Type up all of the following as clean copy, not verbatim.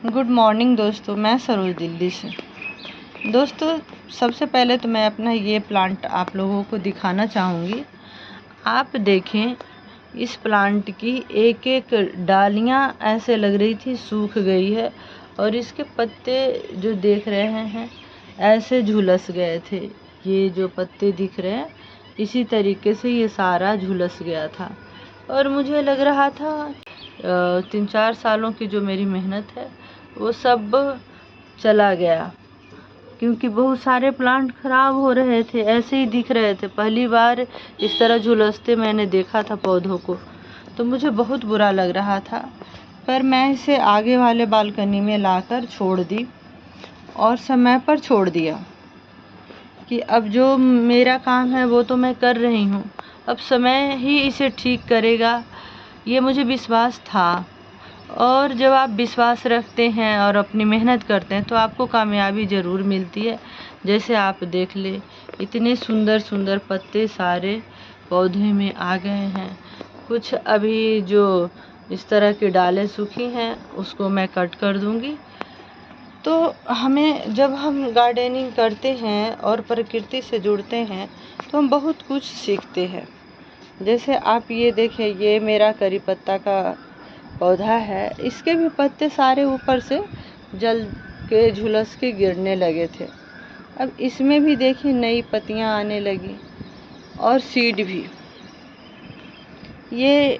Good morning दोस्तों, मैं सरोज दिल्ली से। दोस्तों, सबसे पहले तो मैं अपना ये प्लांट आप लोगों को दिखाना चाहूँगी। आप देखें, इस प्लांट की एक एक डालियाँ ऐसे लग रही थी सूख गई है और इसके पत्ते जो देख रहे हैं ऐसे झुलस गए थे। ये जो पत्ते दिख रहे हैं इसी तरीके से ये सारा झुलस गया था और मुझे लग रहा था 3-4 सालों की जो मेरी मेहनत है वो सब चला गया, क्योंकि बहुत सारे प्लांट खराब हो रहे थे, ऐसे ही दिख रहे थे। पहली बार इस तरह झुलसते मैंने देखा था पौधों को, तो मुझे बहुत बुरा लग रहा था। पर मैं इसे आगे वाले बालकनी में लाकर छोड़ दी और समय पर छोड़ दिया कि अब जो मेरा काम है वो तो मैं कर रही हूँ, अब समय ही इसे ठीक करेगा, ये मुझे विश्वास था। और जब आप विश्वास रखते हैं और अपनी मेहनत करते हैं तो आपको कामयाबी ज़रूर मिलती है। जैसे आप देख ले, इतने सुंदर सुंदर पत्ते सारे पौधे में आ गए हैं। कुछ अभी जो इस तरह की डालें सूखी हैं उसको मैं कट कर दूंगी। तो हमें जब हम गार्डनिंग करते हैं और प्रकृति से जुड़ते हैं तो हम बहुत कुछ सीखते हैं। जैसे आप ये देखें, ये मेरा करी पत्ता का पौधा है, इसके भी पत्ते सारे ऊपर से जल के झुलस के गिरने लगे थे। अब इसमें भी देखिए नई पत्तियां आने लगी और सीड भी। ये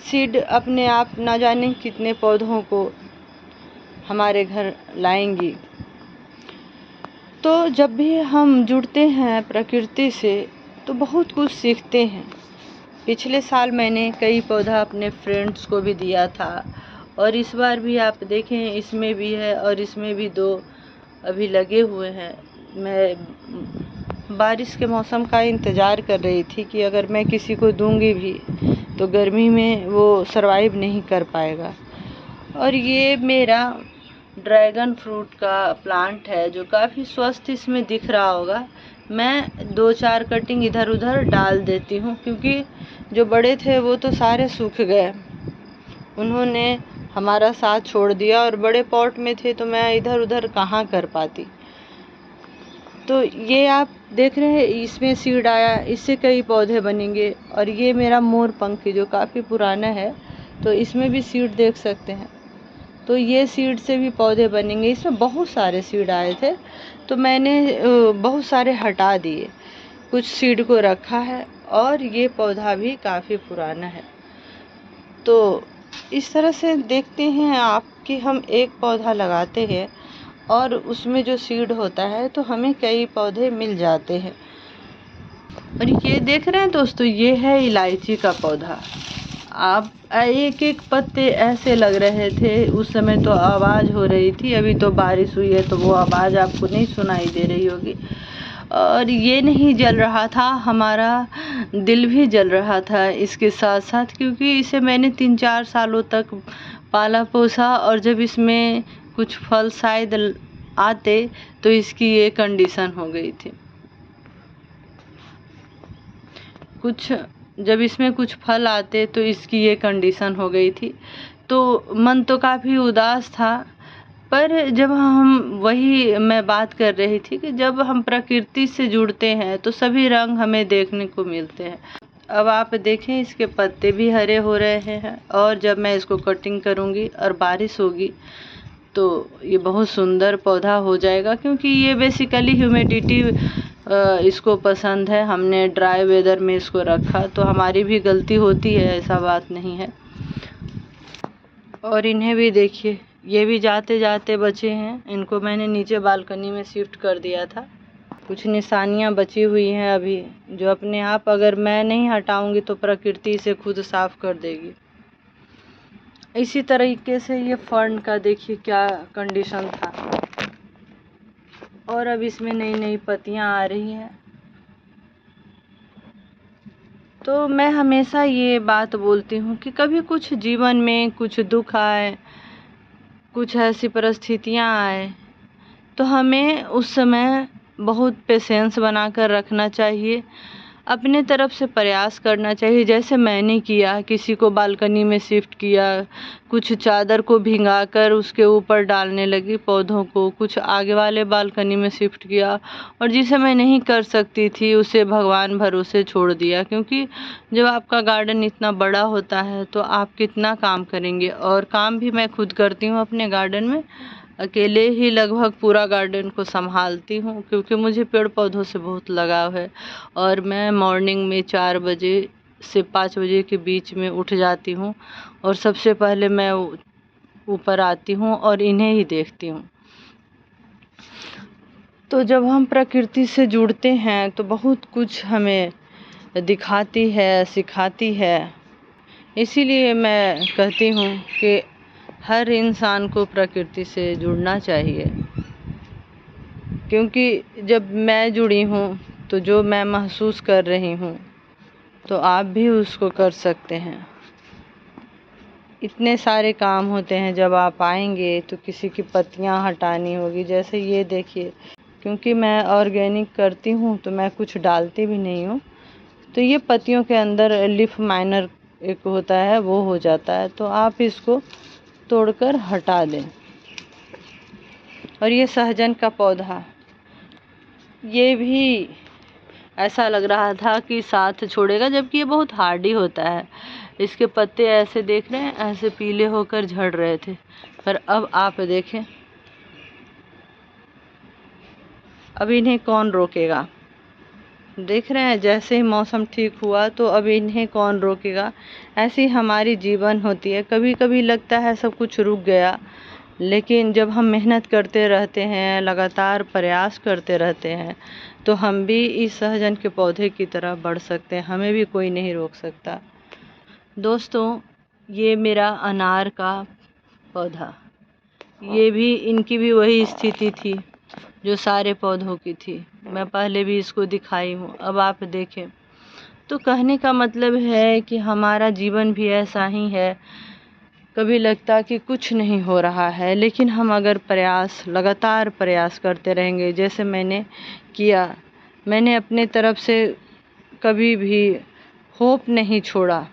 सीड अपने आप ना जाने कितने पौधों को हमारे घर लाएंगी। तो जब भी हम जुड़ते हैं प्रकृति से तो बहुत कुछ सीखते हैं। पिछले साल मैंने कई पौधा अपने फ्रेंड्स को भी दिया था और इस बार भी आप देखें इसमें भी है और इसमें भी 2 अभी लगे हुए हैं। मैं बारिश के मौसम का इंतज़ार कर रही थी कि अगर मैं किसी को दूंगी भी तो गर्मी में वो सरवाइव नहीं कर पाएगा। और ये मेरा ड्रैगन फ्रूट का प्लांट है जो काफ़ी स्वस्थ इसमें दिख रहा होगा। मैं 2-4 कटिंग इधर उधर डाल देती हूँ, क्योंकि जो बड़े थे वो तो सारे सूख गए, उन्होंने हमारा साथ छोड़ दिया और बड़े पॉट में थे तो मैं इधर उधर कहाँ कर पाती। तो ये आप देख रहे हैं, इसमें सीड आया, इससे कई पौधे बनेंगे। और ये मेरा मोर पंखी जो काफ़ी पुराना है तो इसमें भी सीड देख सकते हैं। तो ये सीड से भी पौधे बनेंगे। इसमें बहुत सारे सीड आए थे तो मैंने बहुत सारे हटा दिए, कुछ सीड को रखा है और ये पौधा भी काफ़ी पुराना है। तो इस तरह से देखते हैं आप कि हम एक पौधा लगाते हैं और उसमें जो सीड होता है तो हमें कई पौधे मिल जाते हैं। और ये देख रहे हैं दोस्तों, ये है इलायची का पौधा। आप एक एक पत्ते ऐसे लग रहे थे, उस समय तो आवाज़ हो रही थी, अभी तो बारिश हुई है तो वो आवाज़ आपको नहीं सुनाई दे रही होगी। और ये नहीं जल रहा था, हमारा दिल भी जल रहा था इसके साथ साथ, क्योंकि इसे मैंने 3-4 सालों तक पाला पोसा और जब इसमें कुछ फल शायद आते तो इसकी ये कंडीशन हो गई थी। जब इसमें कुछ फल आते तो इसकी ये कंडीशन हो गई थी। तो मन तो काफ़ी उदास था। पर जब मैं बात कर रही थी कि जब हम प्रकृति से जुड़ते हैं तो सभी रंग हमें देखने को मिलते हैं। अब आप देखें, इसके पत्ते भी हरे हो रहे हैं और जब मैं इसको कटिंग करूँगी और बारिश होगी तो ये बहुत सुंदर पौधा हो जाएगा, क्योंकि ये बेसिकली ह्यूमिडिटी इसको पसंद है। हमने ड्राई वेदर में इसको रखा तो हमारी भी गलती होती है, ऐसा बात नहीं है। और इन्हें भी देखिए, ये भी जाते जाते बचे हैं, इनको मैंने नीचे बालकनी में शिफ्ट कर दिया था। कुछ निशानियां बची हुई हैं अभी, जो अपने आप अगर मैं नहीं हटाऊंगी तो प्रकृति इसे खुद साफ कर देगी। इसी तरीके से ये फर्न का देखिए क्या कंडीशन था और अब इसमें नई नई पत्तियां आ रही हैं। तो मैं हमेशा ये बात बोलती हूँ कि कभी कुछ जीवन में कुछ दुख आए, कुछ ऐसी परिस्थितियाँ आए तो हमें उस समय बहुत पेशेंस बनाकर रखना चाहिए अपने तरफ से प्रयास करना चाहिए, जैसे मैंने किया, किसी को बालकनी में शिफ्ट किया, कुछ चादर को भिंगाकर उसके ऊपर डालने लगी पौधों को, कुछ आगे वाले बालकनी में शिफ्ट किया, और जिसे मैं नहीं कर सकती थी उसे भगवान भरोसे छोड़ दिया। क्योंकि जब आपका गार्डन इतना बड़ा होता है तो आप कितना काम करेंगे, और काम भी मैं खुद करती हूँ अपने गार्डन में, अकेले ही लगभग पूरा गार्डन को संभालती हूँ, क्योंकि मुझे पेड़ पौधों से बहुत लगाव है। और मैं मॉर्निंग में 4 बजे से 5 बजे के बीच में उठ जाती हूँ, और सबसे पहले मैं ऊपर आती हूँ और इन्हें ही देखती हूँ। तो जब हम प्रकृति से जुड़ते हैं तो बहुत कुछ हमें दिखाती है, सिखाती है। इसीलिए मैं कहती हूँ कि हर इंसान को प्रकृति से जुड़ना चाहिए, क्योंकि जब मैं जुड़ी हूँ तो जो मैं महसूस कर रही हूँ तो आप भी उसको कर सकते हैं। इतने सारे काम होते हैं, जब आप आएंगे तो किसी की पत्तियाँ हटानी होगी, जैसे ये देखिए, क्योंकि मैं ऑर्गेनिक करती हूँ तो मैं कुछ डालती भी नहीं हूँ, तो ये पत्तियों के अंदर लीफ माइनर एक होता है वो हो जाता है, तो आप इसको तोड़कर हटा दें। और ये सहजन का पौधा, ये भी ऐसा लग रहा था कि साथ छोड़ेगा, जबकि ये बहुत हार्डी होता है। इसके पत्ते ऐसे देख रहे हैं, ऐसे पीले होकर झड़ रहे थे, पर अब आप देखें, अब इन्हें कौन रोकेगा। देख रहे हैं, जैसे ही मौसम ठीक हुआ तो अब इन्हें कौन रोकेगा। ऐसी हमारी जीवन होती है, कभी कभी लगता है सब कुछ रुक गया, लेकिन जब हम मेहनत करते रहते हैं, लगातार प्रयास करते रहते हैं, तो हम भी इस सहजन के पौधे की तरह बढ़ सकते हैं, हमें भी कोई नहीं रोक सकता। दोस्तों, ये मेरा अनार का पौधा, ये भी, इनकी भी वही स्थिति थी जो सारे पौधों की थी। मैं पहले भी इसको दिखाई हूँ, अब आप देखें। तो कहने का मतलब है कि हमारा जीवन भी ऐसा ही है। कभी लगता कि कुछ नहीं हो रहा है, लेकिन हम अगर लगातार प्रयास करते रहेंगे, जैसे मैंने किया, मैंने अपने तरफ से कभी भी होप नहीं छोड़ा।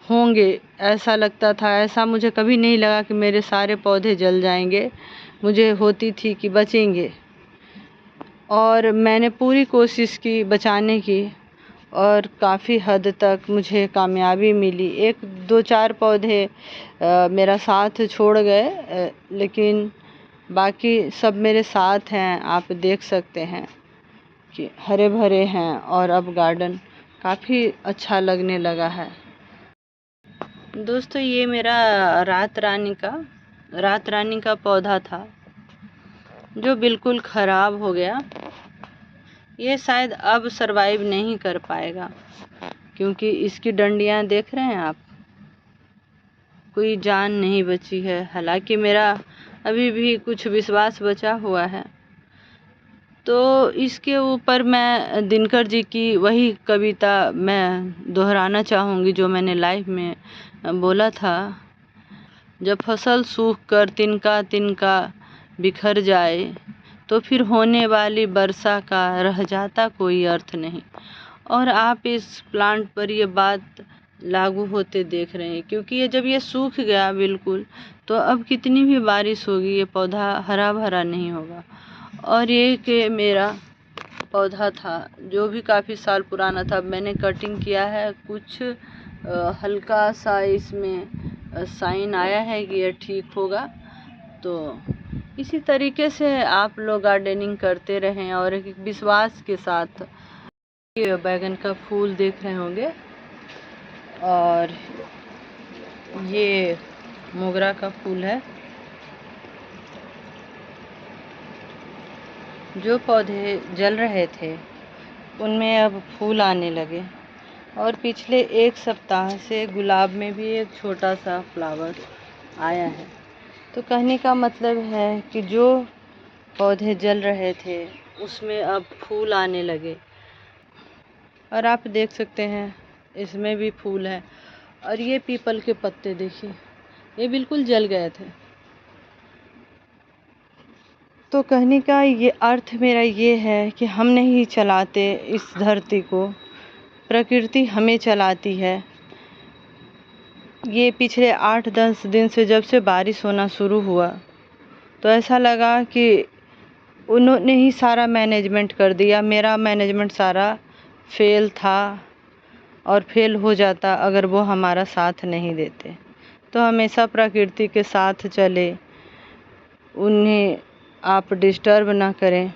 होंगे ऐसा लगता था, ऐसा मुझे कभी नहीं लगा कि मेरे सारे पौधे जल जाएंगे, मुझे होती थी कि बचेंगे, और मैंने पूरी कोशिश की बचाने की, और काफ़ी हद तक मुझे कामयाबी मिली। 1-2-4 पौधे मेरा साथ छोड़ गए, लेकिन बाकी सब मेरे साथ हैं। आप देख सकते हैं कि हरे भरे हैं, और अब गार्डन काफ़ी अच्छा लगने लगा है। दोस्तों, ये मेरा रात रानी का पौधा था जो बिल्कुल ख़राब हो गया। ये शायद अब सरवाइव नहीं कर पाएगा, क्योंकि इसकी डंडियां देख रहे हैं आप, कोई जान नहीं बची है। हालांकि मेरा अभी भी कुछ विश्वास बचा हुआ है। तो इसके ऊपर मैं दिनकर जी की वही कविता मैं दोहराना चाहूँगी जो मैंने लाइव में बोला था। जब फसल सूख कर तिनका तिनका बिखर जाए, तो फिर होने वाली वर्षा का रह जाता कोई अर्थ नहीं। और आप इस प्लांट पर ये बात लागू होते देख रहे हैं, क्योंकि ये सूख गया बिल्कुल, तो अब कितनी भी बारिश होगी ये पौधा हरा भरा नहीं होगा। और ये कि मेरा पौधा था जो भी काफ़ी साल पुराना था, मैंने कटिंग किया है, कुछ हल्का सा इसमें साइन आया है कि ये ठीक होगा। तो इसी तरीके से आप लोग गार्डनिंग करते रहें, और एक विश्वास के साथ। ये बैगन का फूल देख रहे होंगे, और ये मोगरा का फूल है। जो पौधे जल रहे थे उनमें अब फूल आने लगे, और पिछले 1 सप्ताह से गुलाब में भी एक छोटा सा फ्लावर आया है। तो कहने का मतलब है कि जो पौधे जल रहे थे उसमें अब फूल आने लगे, और आप देख सकते हैं इसमें भी फूल है। और ये पीपल के पत्ते देखिए, ये बिल्कुल जल गए थे। तो कहने का ये अर्थ मेरा ये है कि हम नहीं चलाते इस धरती को, प्रकृति हमें चलाती है। ये पिछले 8-10 दिन से जब से बारिश होना शुरू हुआ तो ऐसा लगा कि उन्होंने ही सारा मैनेजमेंट कर दिया। मेरा मैनेजमेंट सारा फेल था और फेल हो जाता अगर वो हमारा साथ नहीं देते। तो हमेशा प्रकृति के साथ चले, उन्हें आप डिस्टर्ब ना करें।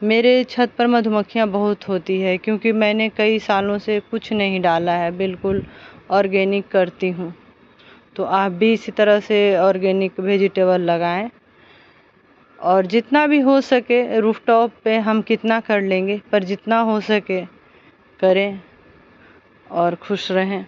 मेरे छत पर मधुमक्खियाँ बहुत होती है क्योंकि मैंने कई सालों से कुछ नहीं डाला है, बिल्कुल ऑर्गेनिक करती हूँ। तो आप भी इसी तरह से ऑर्गेनिक वेजिटेबल लगाएं और जितना भी हो सके रूफटॉप पे हम कितना कर लेंगे, पर जितना हो सके करें और खुश रहें।